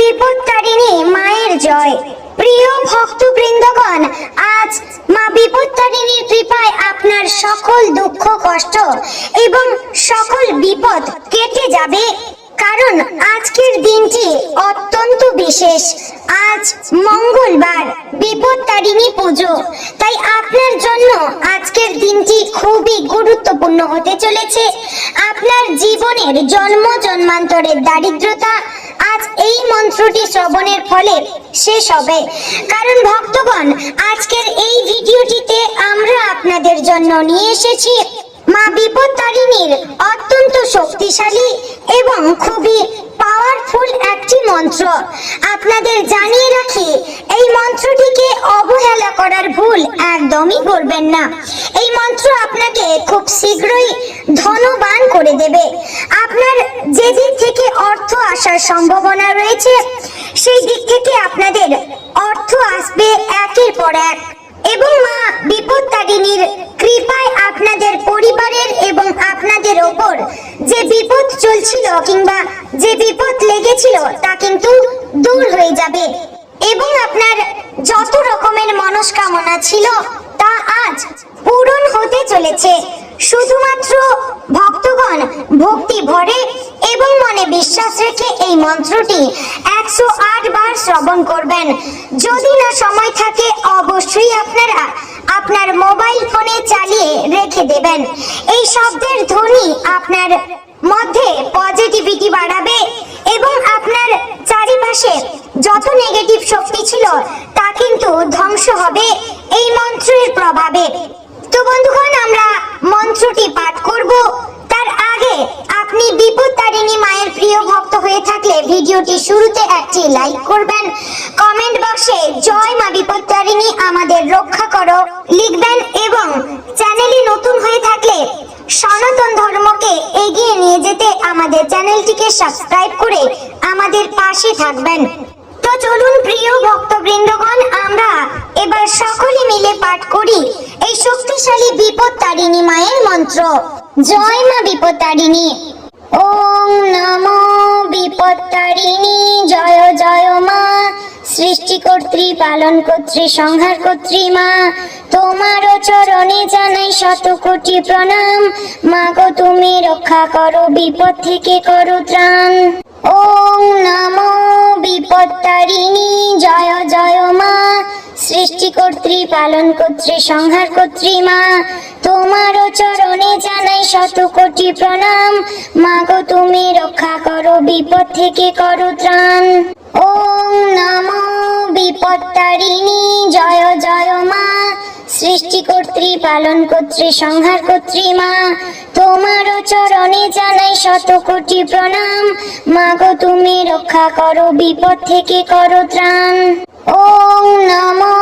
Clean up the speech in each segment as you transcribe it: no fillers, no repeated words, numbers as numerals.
বিপত্তারিণী মায়ের জয়। প্রিয় ভক্তবৃন্দগণ, আজ মা বিপত্তারিণীর কৃপায় আপনার সকল দুঃখ কষ্ট এবং সকল বিপদ কেটে যাবে, কারণ আজকের দিনটি অত্যন্ত বিশেষ। আজ মঙ্গলবার, বিপত্তারিণী পুজো। তাই আপনার জন্য আজকের দিনটি খুবই গুরুত্বপূর্ণ হতে চলেছে। আপনার জীবনের জন্ম জন্মান্তরের দারিদ্রতা আজ এই মন্ত্রটি শ্রবণের ফলে শেষ হবে। কারণ ভক্তগণ, আজকের এই ভিডিওটিতে আমরা আপনাদের জন্য নিয়ে এসেছি মা বিপত্তারিণীর অত্যন্ত শক্তিশালী এবং খুবই পাওয়ারফুল একটি মন্ত্র। আপনাদের জানিয়ে রাখি, এই মন্ত্রটিকে অবহেলা করার ভুল একদমই করবেন না। এই মন্ত্র আপনাকে খুব শীঘ্রই ধনবান করে দেবে। আপনার যে দিক থেকে অর্থ আসার সম্ভাবনা রয়েছে, সেই দিক থেকে আপনাদের অর্থ আসবে একের পর এক, এবং মা বিপত্তারিণীর কৃপায় আপনাদের পরিবারের এবং আপনাদের ওপর যে বিপদ চলছিল কিংবা যে বিপদ লেগেছিল তা কিন্তু দূর হয়ে যাবে, এবং আপনার যত রকমের মনস্কামনা ছিল তা আজ পূরণ হতে চলেছে। শুধুমাত্র ভক্তগণ ভক্তি ভরে এবং মনে বিশ্বাস রেখে এই মন্ত্রটি 108 বার শ্রবণ করবেন। যদি না সময় থাকে, অবশ্যই আপনারা আপনার মোবাইল ফোনে চালিয়ে রেখে দেবেন। এই শব্দের ধ্বনি আপনার মধ্যে পজিটিভিটি বাড়াবে এবং আপনার চারিপাশে যত নেগেটিভ শক্তি ছিল তা কিন্তু ধ্বংস হবে এই মন্ত্রের প্রভাবে। তো বন্ধুগণ, আমরা মন্ত্রটি পাঠ করব। তার আগে আপনি বিপত্তারিণী মায়ের প্রিয় ভক্ত হয়ে থাকলে ভিডিওটি শুরুতে একটি লাইক করবেন, কমেন্ট বক্সে জয় মা বিপত্তারিণী আমাদের রক্ষা করো লিখবেন, এবং চ্যানেলে নতুন হয়ে থাকলে সনাতন ধর্মকে এগিয়ে নিয়ে যেতে আমাদের চ্যানেলটিকে সাবস্ক্রাইব করে আমাদের পাশে থাকবেন। তো চলুন প্রিয় ভক্তবৃন্দগণ, আমরা এবার সকলে মিলে পাঠ করি এই শক্তিশালী বিপত্তারিণী মায়ের মন্ত্র। জয় মা বিপত্তারিণী। ওম নমো বিপত্তারিণী জয় জয় মা। সৃষ্টিকর্ত্রী, পালন কর্ত্রী, সংহার কর্ত্রী মা, তোমার চরণে জানাই শত কোটি প্রণাম। মা গো, তুমি রক্ষা করো, বিপদ থেকে করো ত্রাণ। ওম নমো বিপত্তারিণী জয় জয় মা। সৃষ্টিকর্ত্রী, পালন কর্ত্রী, সংহার কর্ত্রী মা, তোমার চরণে জানাই শত কোটি প্রণাম। মা গো, তুমি রক্ষা করো, বিপদ থেকে করো ত্রাণ। ওম নমো বিপত্তারিণী জয় জয় মা। সৃষ্টিকর্ত্রী, পালন কর্ত্রী, সংহার কর্ত্রী মা, তোমার চরণে জানাই শত কোটি প্রণাম। মা গো, তুমি রক্ষা করো, বিপদ থেকে করো ত্রাণ। ওম নমো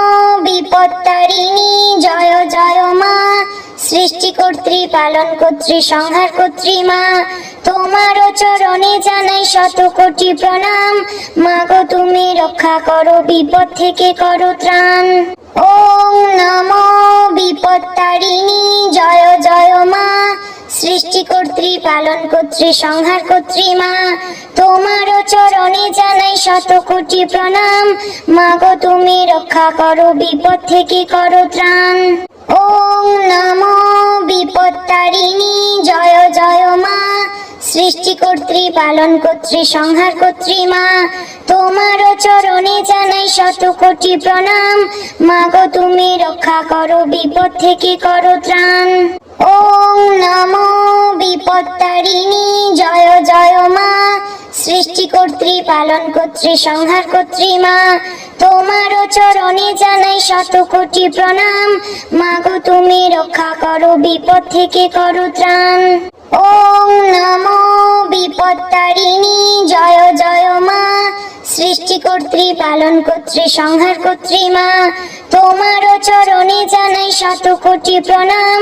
বিপত্তারিণী জয় জয় মা। সৃষ্টিকর্ত্রী, পালন কর্ত্রী, সংহার কর্ত্রী মা, তোমার চরণে জানাই শত কোটি প্রণাম। মা গো, তুমি রক্ষা করো, বিপদ থেকে করো ত্রাণ। ওম নমো বিপত্তারিণী জয় জয় মা। সৃষ্টিকর্ত্রী, পালন কর্ত্রী, সংহার কর্ত্রী মা, তোমার চরণে জানাই শত কোটি প্রণাম। মা গো, তুমি রক্ষা করো, বিপদ থেকে করো ত্রাণ। ওম নমো বিপত্তারিণী জয় জয় মা। সৃষ্টিকর্ত্রী, পালন কর্ত্রী, সংহার কর্ত্রী মা, তোমার চরণে জানাই শত কোটি প্রণাম। মা গো, তুমি রক্ষা করো, বিপদ থেকে করো ত্রাণ। ওম নমো বিপত্তারিণী জয় জয় মা। সৃষ্টিকর্ত্রী, পালন কর্ত্রী, সংহার কর্ত্রী মা, তোমার চরণে জানাই শত কোটি প্রণাম। মা গো, তুমি রক্ষা করো, বিপদ থেকে করো ত্রাণ। ওম নমো বিপত্তারিণী জয় জয় মা। সৃষ্টিকর্ত্রী, পালন কর্ত্রী, সংহার কর্ত্রী মা, তোমার চরণে জানাই শত কোটি প্রণাম।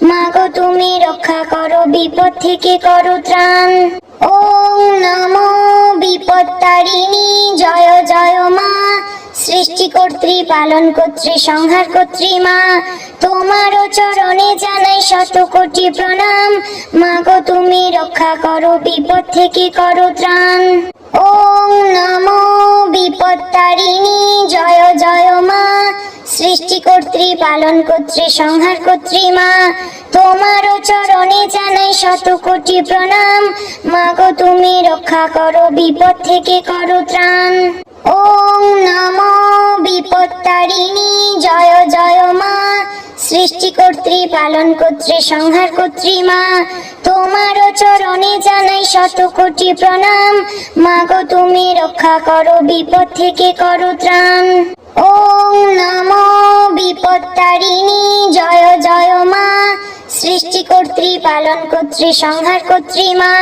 মা গো, তুমি রক্ষা করো, বিপদ থেকে করো ত্রাণ। ওম নমো বিপত্তারিণী জয় জয় মা। সৃষ্টিকর্ত্রী, পালন কর্ত্রী, সংহার কর্ত্রী মা, তোমার চরণে জানাই শত কোটি প্রণাম। মা গো, তুমি রক্ষা করো, বিপদ থেকে করো ত্রাণ। ওম নমো বিপত্তারিণী জয় জয় মা, সৃষ্টিকর্ত্রী পালনকর্ত্রী সংহারকর্ত্রী মা, তোমারও চরণে জানাই শত কোটি প্রণাম। মা গো তুমি রক্ষা করো, বিপদ থেকে করো ত্রাণ। ওম নমো বিপত্তারিণী জয় জয় মা, সৃষ্টিকর্ত্রী পালনকর্ত্রী সংহারকর্ত্রী মা, তোমারও চরণে জানাই শত কোটি প্রণাম। মা গো তুমি রক্ষা করো, বিপদ থেকে করো ত্রাণ। ওম নমো বিপত্তারিণী জয় জয় মা, সৃষ্টিকর্ত্রী পালনকর্ত্রী সংহারকর্ত্রী মা,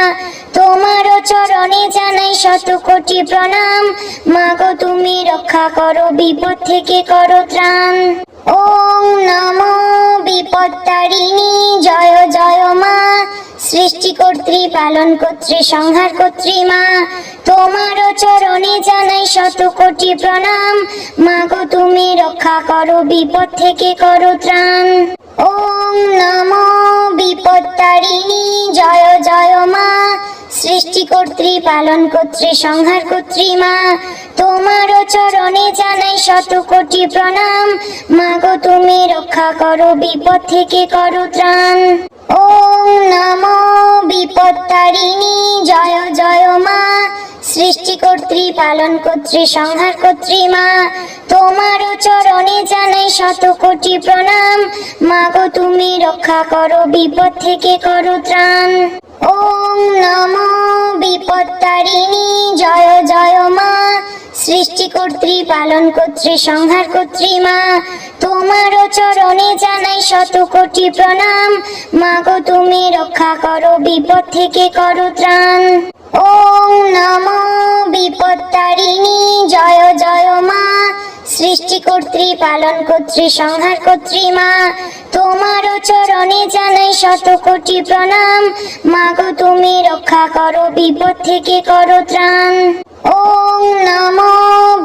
তোমারও চরণে জানাই শত কোটি প্রণাম। মা গো তুমি রক্ষা করো, বিপদ থেকে করো ত্রাণ। ওম নমো বিপত্তারিণী জয় জয় মা, সৃষ্টিকর্ত্রী পালনকর্ত্রী সংহারকর্ত্রী মা, তোমারও চরণে জানাই শত কোটি প্রণাম। মা গো তুমি রক্ষা করো, বিপদ থেকে করো ত্রাণ। ওম নমো বিপত্তারিণী জয় জয় মা, সৃষ্টিকর্ত্রী পালনকর্ত্রী সংহারকর্ত্রী মা, তোমারও চরণে জানাই শত কোটি প্রণাম। মা গো তুমি রক্ষা করো, বিপদ থেকে করো ত্রাণ। ওম নমো বিপত্তারিণী জয় জয় মা, সৃষ্টিকর্ত্রী পালনকর্ত্রী সংহারকর্ত্রী মা, তোমারও চরণে জানাই শত কোটি প্রণাম। মা গো তুমি রক্ষা করো, বিপদ থেকে করো ত্রাণ। ওম নমো বিপত্তারিণী জয় জয় মা, সৃষ্টিকর্ত্রী পালনকর্ত্রী সংহারকর্ত্রী মা, তোমারও চরণে জানাই শত কোটি প্রণাম। মা গো তুমি রক্ষা করো, বিপদ থেকে করো ত্রাণ। ওম নমো বিপত্তারিণী জয় জয় মা, সৃষ্টিকর্ত্রী পালনকর্ত্রী সংহারকর্ত্রী মা, তোমারও চরণে জানাই শত কোটি প্রণাম। মা গো তুমি রক্ষা করো, বিপদ থেকে করো ত্রাণ। ওম নমো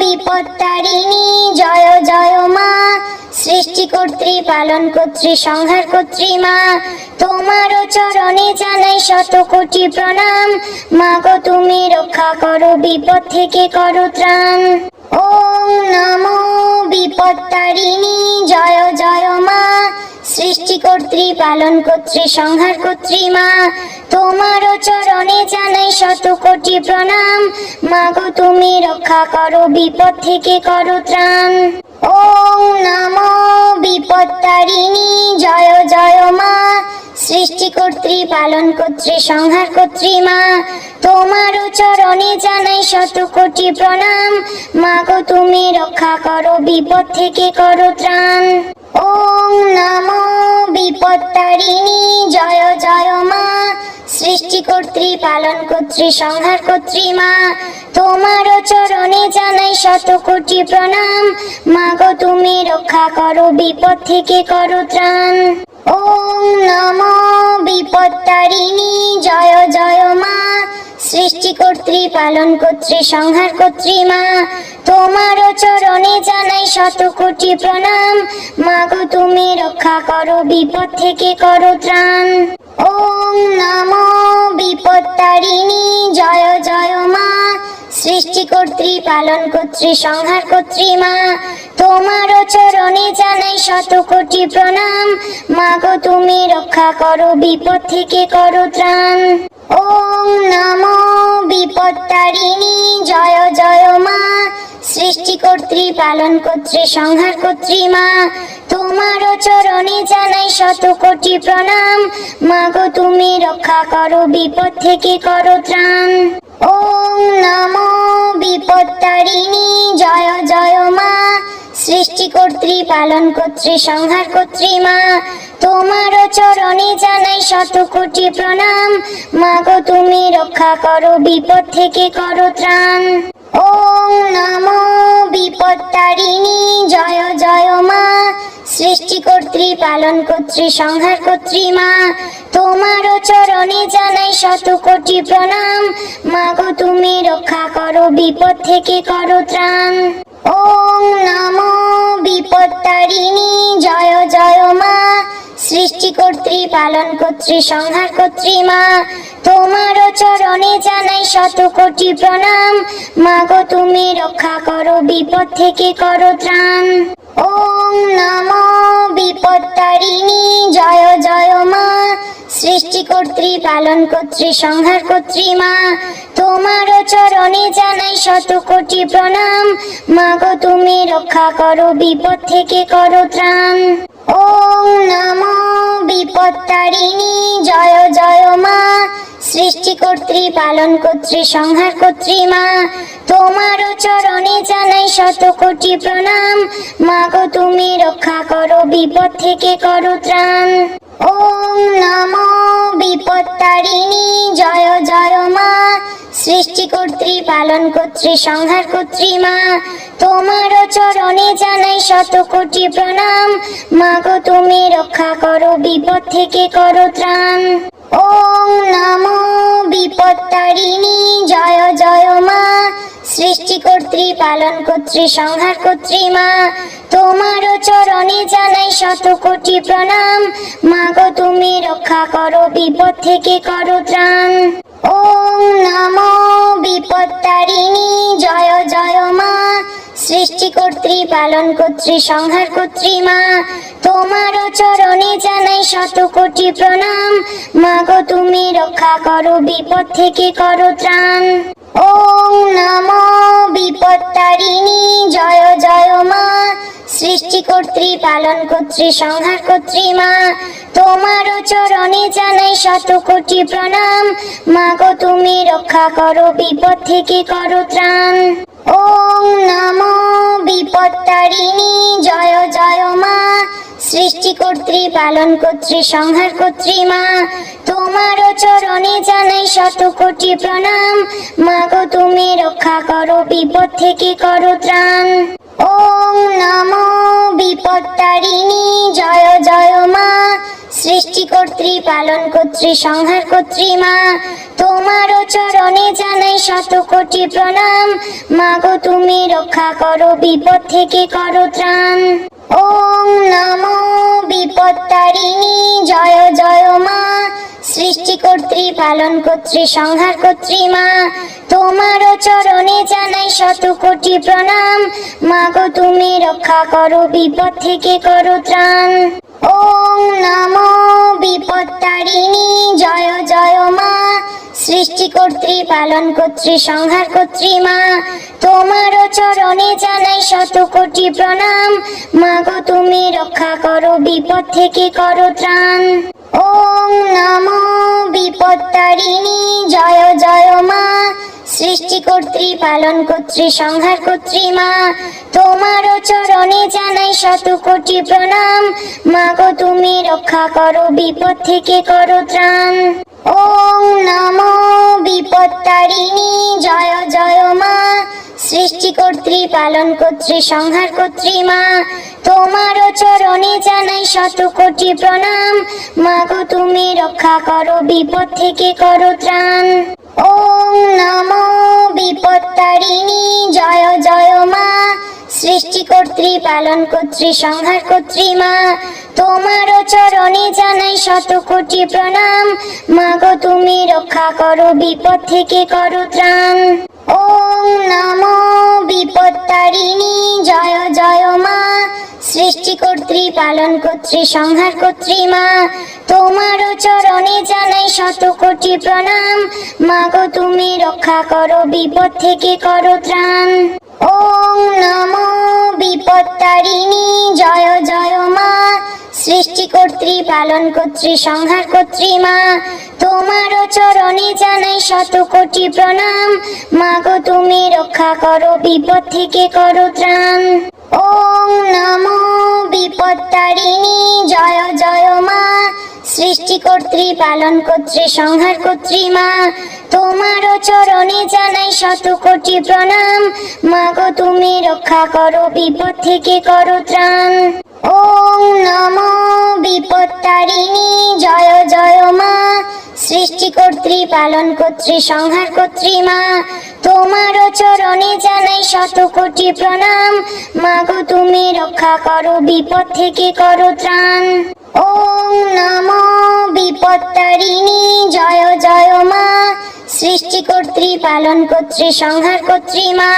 বিপত্তারিণী জয় জয় মা, সৃষ্টিকর্ত্রী পালনকর্ত্রী সংহারকর্ত্রী মা, তোমারও চরণে জানাই শত কোটি প্রণাম। মা গো তুমি রক্ষা করো, বিপদ থেকে করো ত্রাণ। ওম নমো বিপত্তারিণী জয় জয় মা, সৃষ্টিকর্ত্রী পালনকর্ত্রী সংহারকর্ত্রী মা, তোমারও চরণে জানাই শত কোটি প্রণাম। মা গো তুমি রক্ষা করো, বিপদ থেকে করো ত্রাণ। ওম নমো বিপত্তারিণী জয় জয় মা, সৃষ্টিকর্ত্রী পালনকর্ত্রী সংহারকর্ত্রী মা, তোমারও চরণে জানাই শত কোটি প্রণাম। মা গো তুমি রক্ষা করো, বিপদ থেকে করো ত্রাণ। ওম নমো বিপত্তারিণী জয় জয় মা, সৃষ্টিকর্ত্রী পালনকর্ত্রী সংহারকর্ত্রী মা, তোমারও চরণে জানাই শত কোটি প্রণাম। মা গো তুমি রক্ষা করো, বিপদ থেকে করো ত্রাণ। ওম নমো বিপত্তারিণী জয় জয় মা, সৃষ্টিকর্ত্রী পালনকর্ত্রী সংহারকর্ত্রী মা, তোমারও চরণে জানাই শত কোটি প্রণাম। মা গো তুমি রক্ষা করো, বিপদ থেকে করো ত্রাণ। ওম নমো বিপত্তারিণী জয় জয় মা, সৃষ্টিকর্ত্রী পালনকর্ত্রী সংহারকর্ত্রী মা, তোমারও চরণে জানাই শত কোটি প্রণাম। মা গো তুমি রক্ষা করো, বিপদ থেকে করো ত্রাণ। ওম নমো বিপত্তারিণী জয় জয় মা, সৃষ্টিকর্ত্রী পালনকর্ত্রী সংহারকর্ত্রী মা, তোমারও চরণে জানাই শত কোটি প্রণাম। মা গো তুমি রক্ষা করো, বিপদ থেকে করো ত্রাণ। ওম নমো বিপত্তারিণী জয় জয় মা, সৃষ্টিকর্ত্রী পালনকর্ত্রী সংহারকর্ত্রী মা, তোমারও চরণে জানাই শত কোটি প্রণাম। মা গো তুমি রক্ষা করো, বিপদ থেকে করো ত্রাণ। ওম নমো বিপত্তারিণী জয় জয় মা, সৃষ্টিকর্ত্রী পালনকর্ত্রী সংহারকর্ত্রী মা, তোমারও চরণে জানাই শত কোটি প্রণাম। মা গো তুমি রক্ষা করো, বিপদ থেকে করো ত্রাণ। ওম নমো বিপত্তারিণী জয় জয় মা, সৃষ্টিকর্ত্রী পালনকর্ত্রী সংহারকর্ত্রী মা, তোমারও চরণে জানাই শত কোটি প্রণাম। মাগো তুমি রক্ষা করো, বিপদ থেকে করো ত্রাণ। ওম নমো বিপত্তারিণী জয় জয় মা, সৃষ্টিকর্ত্রী পালনকর্ত্রী সংহারকর্ত্রী মা, তোমারও চরণে জানাই শত কোটি প্রণাম। মাগো তুমি রক্ষা করো, বিপদ থেকে করো ত্রাণ। ওম নমো বিপত্তারিণী জয় জয় মা, সৃষ্টিকর্ত্রী পালনকর্ত্রী সংহারকর্ত্রী মা, তোমারও চরণে জানাই শত কোটি প্রণাম। মাগো তুমি রক্ষা করো, বিপদ থেকে করো ত্রাণ। ওম নমো বিপত্তারিণী জয় জয় মা, সৃষ্টিকর্ত্রী পালনকর্ত্রী সংহারকর্ত্রী মা, তোমারও চরণে জানাই শত কোটি প্রণাম। মাগো তুমি রক্ষা করো, বিপদ থেকে করো ত্রাণ। ওম নমো বিপত্তারিণী জয় জয় মা, সৃষ্টিকর্ত্রী পালনকর্ত্রী সংহারকর্ত্রী মা, তোমারও চরণে জানাই শত কোটি প্রণাম। মাগো তুমি রক্ষা করো, বিপদ থেকে করো ত্রাণ। ওম নমো বিপত্তারিণী জয় জয় মা, সৃষ্টিকর্ত্রী পালনকর্ত্রী সংহারকর্ত্রী মা, তোমারও চরণে জানাই শত কোটি প্রণাম। মাগো তুমি রক্ষা করো, বিপদ থেকে করো ত্রাণ। ওম নমো বিপত্তারিণী জয় জয় মা, সৃষ্টিকর্ত্রী পালনকর্ত্রী সংহারকর্ত্রী মা, তোমারও চরণে জানাই শত কোটি প্রণাম। মাগো তুমি রক্ষা করো, বিপদ থেকে করো ত্রাণ। ওম নমো বিপত্তারিণী জয় জয় মা, সৃষ্টিকর্ত্রী পালনকর্ত্রী সংহারকর্ত্রী মা, তোমারও চরণে জানাই শত কোটি প্রণাম। মাগো তুমি রক্ষা করো, বিপদ থেকে করো ত্রাণ। ওম নমো বিপত্তারিণী জয় জয় মা, সৃষ্টিকর্ত্রী পালনকর্ত্রী সংহারকর্ত্রী মা, তোমারও চরণে জানাই শত কোটি প্রণাম। মাগো তুমি রক্ষা করো, বিপদ থেকে করো ত্রাণ। ওম নমো বিপত্তারিণী জয় জয় মা, সৃষ্টিকর্ত্রী পালনকর্ত্রী সংহারকর্ত্রী মা, তোমারও চরণে জানাই শত কোটি প্রণাম। মাগো তুমি রক্ষা করো, বিপদ থেকে করো ত্রাণ। ওম নমো বিপত্তারিণী জয় জয় মা, সৃষ্টিকর্ত্রী পালনকর্ত্রী সংহারকর্ত্রী মা, তোমারও চরণে জানাই শত কোটি প্রণাম। মাগো তুমি রক্ষা করো, বিপদ থেকে করো ত্রাণ। ওম নমো বিপত্তারিণী জয় জয় মা, সৃষ্টিকর্ত্রী পালনকর্ত্রী সংহারকর্ত্রী মা, তোমারও চরণে জানাই শত কোটি প্রণাম। মাগো তুমি রক্ষা করো, বিপদ থেকে করো ত্রাণ। ওম নমো বিপত্তারিণী জয় জয় মা, সৃষ্টিকর্ত্রী পালনকর্ত্রী সংহারকর্ত্রী মা, তোমারও চরণে জানাই শত কোটি প্রণাম। মাগো তুমি রক্ষা করো, বিপদ থেকে করো ত্রাণ। ওম নমো বিপত্তারিণী জয় জয় মা, সৃষ্টিকর্ত্রী পালনকর্ত্রী সংহারকর্ত্রী মা, তোমারও চরণে জানাই শত কোটি প্রণাম। মাগো তুমি রক্ষা করো, বিপদ থেকে করো ত্রাণ। ওম নমো বিপত্তারিণী জয় জয় মা, সৃষ্টিকর্ত্রী পালনকর্ত্রী সংহারকর্ত্রী মা, তোমারও চরণে জানাই শত কোটি প্রণাম। মাগো তুমি রক্ষা করো, বিপদ থেকে করো ত্রাণ। ওম নমো বিপত্তারিণী জয় জয় মা, সৃষ্টিকর্ত্রী পালনকর্ত্রী সংহারকর্ত্রী মা, তোমারও চরণে জানাই শত কোটি প্রণাম। মাগো তুমি রক্ষা করো, বিপদ থেকে করো ত্রাণ। ওম নমো বিপত্তারিণী জয় জয় মা, সৃষ্টিকর্ত্রী পালনকর্ত্রী সংহারকর্ত্রী মা, তোমারও চরণে জানাই শত কোটি প্রণাম। মাগো তুমি রক্ষা করো, বিপদ থেকে করো ত্রাণ। ওম নমো বিপত্তারিণী জয় জয় মা, সৃষ্টিকর্ত্রী পালনকর্ত্রী সংহারকর্ত্রী মা, তোমারও চরণে জানাই জানাই শত কোটি প্রণাম, মাগো তুমি রক্ষা করো বিপদ থেকে করো ত্রাণ। ওম নমো বিপত্তারিণী জয় জয় মা, সৃষ্টিকর্ত্রী পালন কর্ত্রী সংহার কর্ত্রী মা,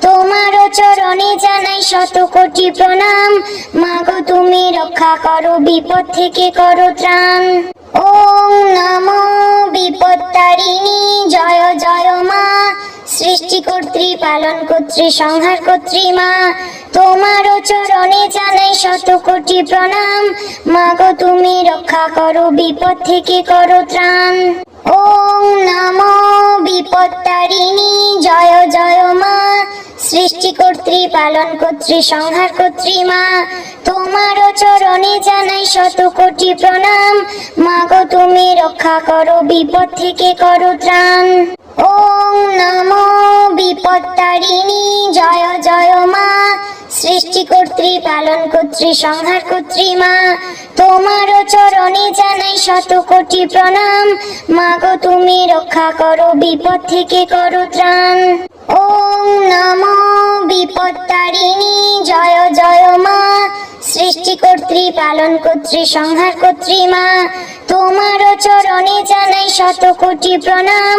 তোমারও চরণে জানাই শত কোটি প্রণাম, মাগো তুমি রক্ষা করো বিপদ থেকে করো ত্রাণ। ওম নমো বিপত্তারিণী জয় জয় মা, সৃষ্টিকর্ত্রী পালন কর্ত্রী সংহার কর্ত্রী মা, তোমারও চরণে জানাই শত কোটি প্রণাম, মাগো তুমি রক্ষা করো বিপদ থেকে করো ত্রাণ। ওম নমো বিপত্তারিণী জয় জয় মা, সৃষ্টিকর্ত্রী পালন কর্ত্রী সংহার কর্ত্রী মা, তোমারও চরণে জানাই শত কোটি প্রণাম, মাগো তুমি রক্ষা করো বিপদ থেকে করো ত্রাণ। ওম নমো বিপত্তারিণী জয় জয় মা, সৃষ্টিকর্ত্রী পালন কর্ত্রী সংহার কর্ত্রী মা, তোমারও চরণে জানাই শত কোটি প্রণাম, মাগো তুমি রক্ষা করো বিপদ থেকে করো ত্রাণ। ওম নমো বিপত্তারিণী জয় জয় মা, সৃষ্টিকর্ত্রী পালন কর্ত্রী সংহার কর্ত্রী মা, তোমারও চরণে জানাই শত কোটি প্রণাম,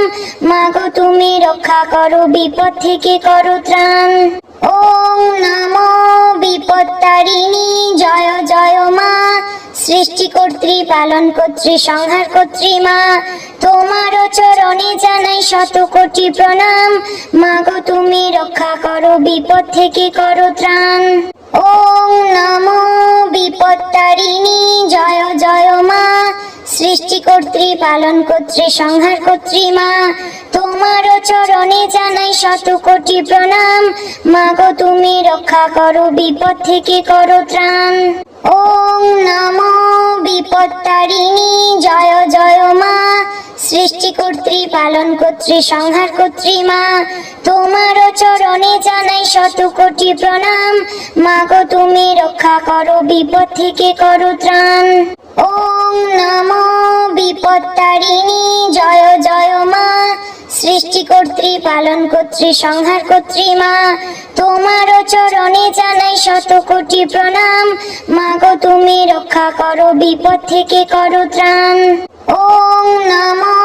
মাগো তুমি রক্ষা করো বিপদ থেকে করো ত্রাণ। ওম নমো বিপত্তারিণী জয় জয় মা, সৃষ্টিকর্ত্রী পালন কর্ত্রী সংহার কর্ত্রী মা, তোমারও চরণে জানাই শত কোটি প্রণাম, মাগো তুমি রক্ষা করো বিপদ থেকে করো ত্রাণ। ওম নমো বিপত্তারিণী জয় জয় মা, সৃষ্টিকর্ত্রী পালন কর্ত্রী সংহার কর্ত্রী মা, তোমারও চরণে জানাই শত কোটি প্রণাম, মাগো তুমি রক্ষা করো বিপদ থেকে করো ত্রাণ। ওম নমো বিপত্তারিণী জয় জয় মা, সৃষ্টিকর্ত্রী পালন কর্ত্রী সংহার কর্ত্রী মা, তোমারও চরণে জানাই শত কোটি প্রণাম, মাগো তুমি রক্ষা করো বিপদ থেকে করো ত্রাণ। ওম নমো বিপত্তারিণী জয় জয় মা, সৃষ্টিকর্ত্রী পালন কর্ত্রী সংহার কর্ত্রী মা, তোমারও চরণে জানাই শত কোটি প্রণাম, মাগো তুমি রক্ষা করো বিপদ থেকে করো ত্রাণ। ওম নমো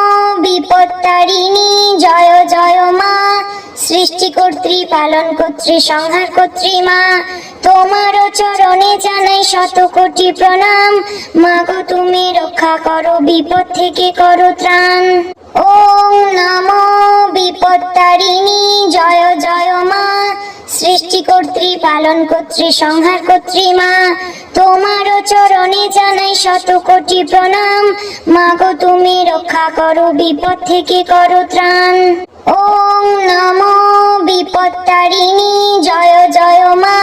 বিপত্তারিণী জয় জয় মা, সৃষ্টিকর্ত্রী পালন কর্ত্রী সংহার কর্ত্রী মা, তোমারও চরণে জানাই শত কোটি প্রণাম, মাগো তুমি রক্ষা করো বিপদ থেকে করো ত্রাণ। ওম নমো বিপত্তারিণী জয় জয় মা, সৃষ্টিকর্ত্রী পালন কর্ত্রী সংহার কর্ত্রী মা, তোমারও চরণে জানাই শত কোটি প্রণাম, মাগো তুমি রক্ষা করো বিপদ থেকে করো ত্রাণ। ওম নমো বিপত্তারিণী জয় জয় মা,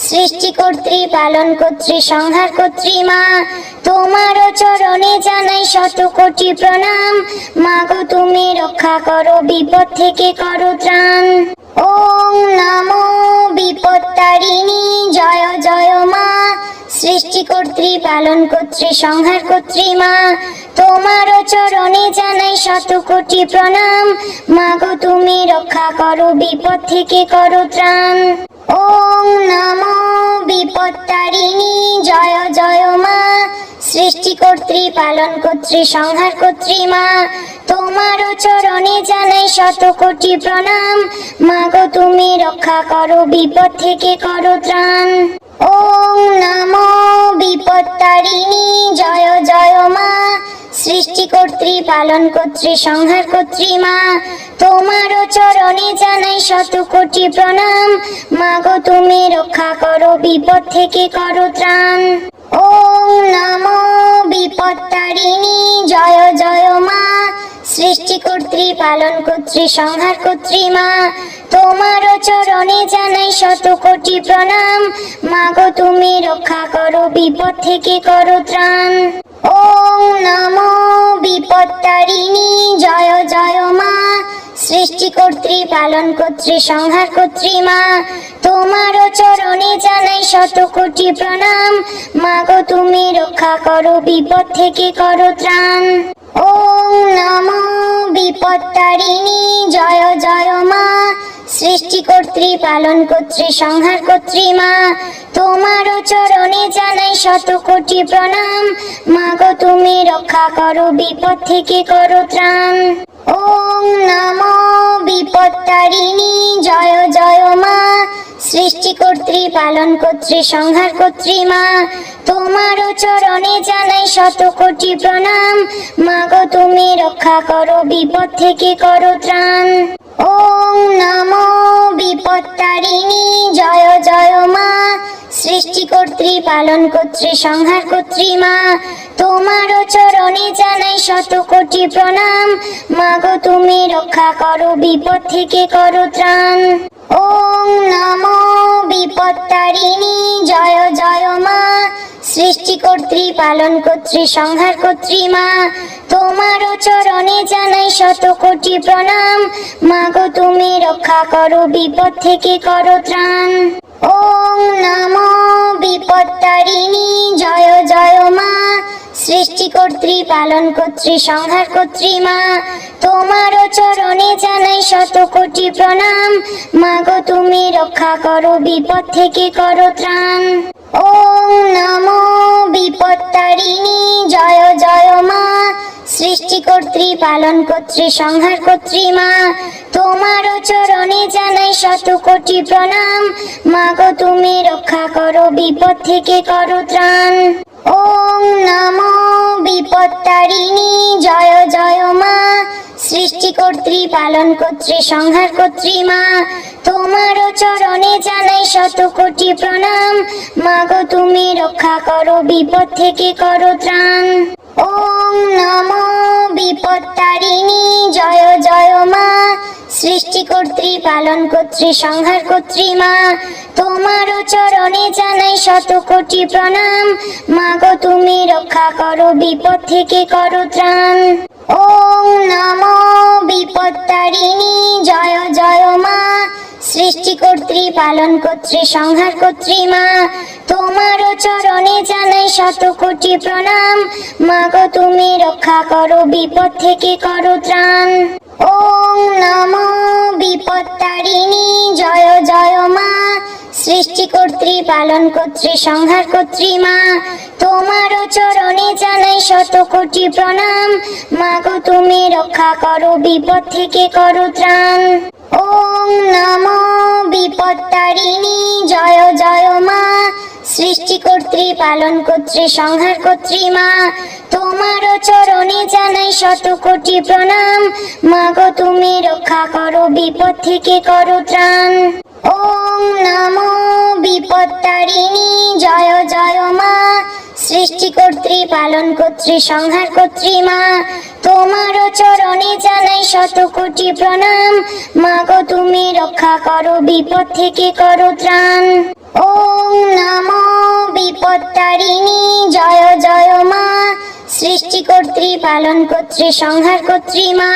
সৃষ্টিকর্ত্রী পালন কর্ত্রী সংহার কর্ত্রী মা, তোমারও চরণে জানাই শত কোটি প্রণাম, মাগো তুমি রক্ষা করো বিপদ থেকে করো ত্রাণ। ওম নমো বিপত্তারিণী জয় জয় মা, সৃষ্টিকর্ত্রী পালন কর্ত্রী সংহার কর্ত্রী মা, তোমারও চরণে জানাই শত কোটি প্রণাম, মাগো তুমি রক্ষা করো বিপদ থেকে করো ত্রাণ। ওম নমো বিপত্তারিণী জয় জয় মা, সৃষ্টিকর্ত্রী পালন কর্ত্রী সংহার কর্ত্রী মা, তোমারও চরণে জানাই শত কোটি প্রণাম, মাগো তুমি রক্ষা করো বিপদ থেকে করো ত্রাণ। ওম নমো বিপত্তারিণী জয় জয় মা, সৃষ্টিকর্ত্রী পালন কর্ত্রী সংহার কর্ত্রী মা, তোমারও চরণে জানাই শত কোটি প্রণাম, মাগো তুমি রক্ষা করো বিপদ থেকে করো ত্রাণ। ওম নমো বিপত্তারিণী জয় জয় মা, সৃষ্টিকর্ত্রী পালন কর্ত্রী সংহার কর্ত্রী মা, তোমারও চরণে জানাই শত কোটি প্রণাম, মাগো তুমি রক্ষা করো বিপদ থেকে করো ত্রাণ। ওম নমো বিপত্তারিণী জয় জয় মা, সৃষ্টিকর্ত্রী পালন কর্ত্রী সংহার কর্ত্রী মা, তোমারও চরণে জানাই শত কোটি প্রণাম, মাগো তুমি রক্ষা করো বিপদ থেকে করো ত্রাণ। ওম নমো বিপত্তারিণী জয় জয় মা, সৃষ্টিকর্ত্রী পালনকর্ত্রী সংহারকর্ত্রী মা তোমারও চরণে জানাই শত কোটি প্রণাম। মা গো তুমি রক্ষা করো, বিপদ থেকে করো ত্রাণ। ওম নমো বিপত্তারিণী জয় জয় মা, সৃষ্টিকর্ত্রী পালনকর্ত্রী সংহারকর্ত্রী মা তোমারও চরণে জানাই শত কোটি প্রণাম। মা গো তুমি রক্ষা করো, বিপদ থেকে করো ত্রাণ। ওম নমো বিপত্তারিণী জয় জয় মা, সৃষ্টিকর্ত্রী পালনকর্ত্রী সংহারকর্ত্রী মা তোমারও চরণে জানাই শত কোটি প্রণাম। মা গো তুমি রক্ষা করো, বিপদ থেকে করো ত্রাণ। ওম নমো বিপত্তারিণী জয় জয় মা, সৃষ্টিকর্ত্রী পালনকর্ত্রী সংহারকর্ত্রী মা তোমারও চরণে জানাই শত কোটি প্রণাম। মা গো তুমি রক্ষা করো, বিপদ থেকে করো ত্রাণ। ওম নমো বিপত্তারিণী জয় জয় মা, সৃষ্টিকর্ত্রী পালনকর্ত্রী সংহারকর্ত্রী মা তোমারও চরণে জানাই শত কোটি প্রণাম। মা গো তুমি রক্ষা করো, বিপদ থেকে করো ত্রাণ। ওম নমো বিপত্তারিণী জয় জয় মা, সৃষ্টিকর্ত্রী পালনকর্ত্রী সংহারকর্ত্রী মা তোমারও চরণে জানাই শত কোটি প্রণাম। মা গো তুমি রক্ষা করো, বিপদ থেকে করো ত্রাণ। ওম নমো বিপত্তারিণী জয় জয় মা, সৃষ্টিকর্ত্রী পালনকর্ত্রী সংহারকর্ত্রী মা তোমারও চরণে জানাই শত কোটি প্রণাম। মা গো তুমি রক্ষা করো, বিপদ থেকে করো ত্রাণ। ওম নমো বিপত্তারিণী জয় জয় মা, সৃষ্টিকর্ত্রী পালনকর্ত্রী সংহারকর্ত্রী মা তোমারও চরণে জানাই শত কোটি প্রণাম। মা গো তুমি রক্ষা করো, বিপদ থেকে করো ত্রাণ। ওম নমো বিপত্তারিণী জয় জয় মা, সৃষ্টিকর্ত্রী পালনকর্ত্রী সংহারকর্ত্রী মা তোমারও চরণে জানাই শত কোটি প্রণাম। মা গো তুমি রক্ষা করো, বিপদ থেকে করো ত্রাণ। ওম নমো বিপত্তারিণী জয় জয় মা, সৃষ্টিকর্ত্রী পালনকর্ত্রী সংহারকর্ত্রী মা তোমারও চরণে জানাই শত কোটি প্রণাম। মা গো তুমি রক্ষা করো, বিপদ থেকে করো ত্রাণ। ওম নমো বিপত্তারিণী জয় জয় মা, সৃষ্টিকর্ত্রী পালনকর্ত্রী সংহারকর্ত্রী মা তোমারও চরণে জানাই শত কোটি প্রণাম। মা গো তুমি রক্ষা করো, বিপদ থেকে করো ত্রাণ। ওম নমো বিপত্তারিণী জয় জয় মা, সৃষ্টিকর্ত্রী পালনকর্ত্রী সংহারকর্ত্রী মা তোমারও চরণে জানাই শত কোটি প্রণাম। মা গো তুমি রক্ষা করো, বিপদ থেকে করো ত্রাণ। ওম নমো বিপত্তারিণী জয় জয় মা, সৃষ্টিকর্ত্রী পালনকর্ত্রী সংহারকর্ত্রী মা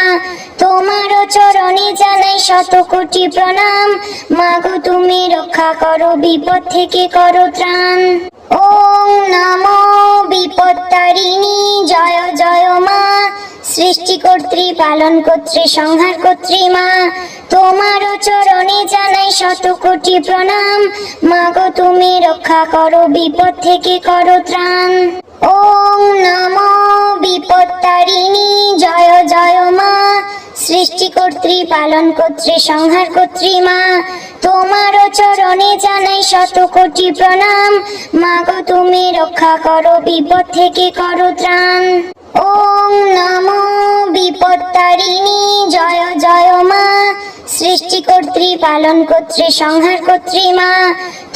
তোমারও চরণে জানাই শত কোটি প্রণাম। মা গো তুমি রক্ষা করো, বিপদ থেকে করো ত্রাণ। ওম নমো বিপত্তারিণী জয় জয় মা, সৃষ্টিকর্ত্রী পালনকর্ত্রী সংহারকর্ত্রী মা তোমারও চরণে জানাই শত কোটি প্রণাম। মা গো তুমি রক্ষা করো, বিপদ থেকে করো ত্রাণ। ওম নমো বিপত্তারিণী জয় জয় মা, সৃষ্টিকর্ত্রী পালনকর্ত্রী সংহারকর্ত্রী মা তোমারও চরণে জানাই শত কোটি প্রণাম। মা গো তুমি রক্ষা করো, বিপদ থেকে করো ত্রাণ। ওম নমো বিপত্তারিণী জয় জয় মা, সৃষ্টিকর্ত্রী পালনকর্ত্রী সংহারকর্ত্রী মা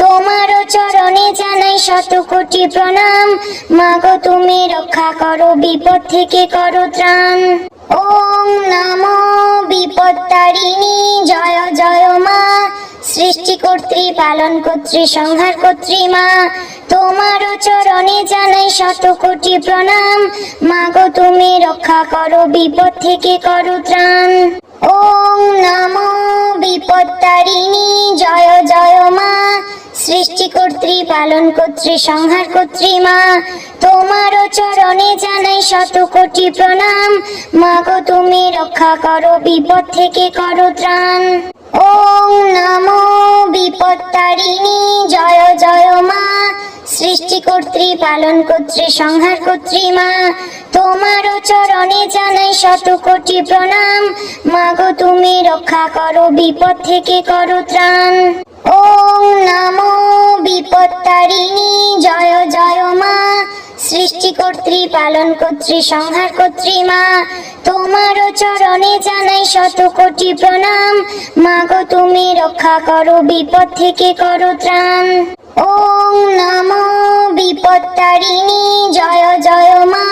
তোমারও চরণে জানাই শত কোটি প্রণাম। মা গো তুমি রক্ষা করো, বিপদ থেকে করো ত্রাণ। ওম নমো বিপত্তারিণী জয় জয় মা, সৃষ্টিকর্ত্রী পালনকর্ত্রী সংহারকর্ত্রী মা তোমারও চরণে জানাই শত কোটি প্রণাম। মা গো তুমি রক্ষা করো, বিপদ থেকে করো ত্রাণ। ওম নমো বিপত্তারিণী জয় জয় মা, সৃষ্টিকর্ত্রী পালনকর্ত্রী সংহারকর্ত্রী মা তোমারও চরণে জানাই শত কোটি প্রণাম। মা গো তুমি রক্ষা করো, বিপদ থেকে করো ত্রাণ। ওং নমো বিপত্তারিণী জয় জয় মা, সৃষ্টিকর্ত্রী পালনকর্ত্রী সংহারকর্ত্রী মা, তোমারও চরণে জানাই শত কোটি প্রণাম। মাগো তুমি রক্ষা করো, বিপদ থেকে করো ত্রাণ। ওং নমো বিপত্তারিণী জয় জয় মা, সৃষ্টিকর্ত্রী পালনকর্ত্রী সংহারকর্ত্রী মা, তোমারও চরণে জানাই শত কোটি প্রণাম। মাগো তুমি রক্ষা করো, বিপদ থেকে করো ত্রাণ। ওং নমো বিপত্তারিণী জয় জয় মা,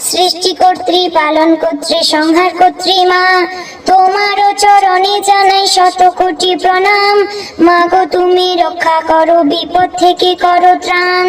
সৃষ্টিকর্ত্রী পালনকর্ত্রী সংহারকর্ত্রী মা, তোমারও চরণে জানাই শত কোটি প্রণাম। মাগো তুমি রক্ষা করো, বিপদ থেকে করো ত্রাণ।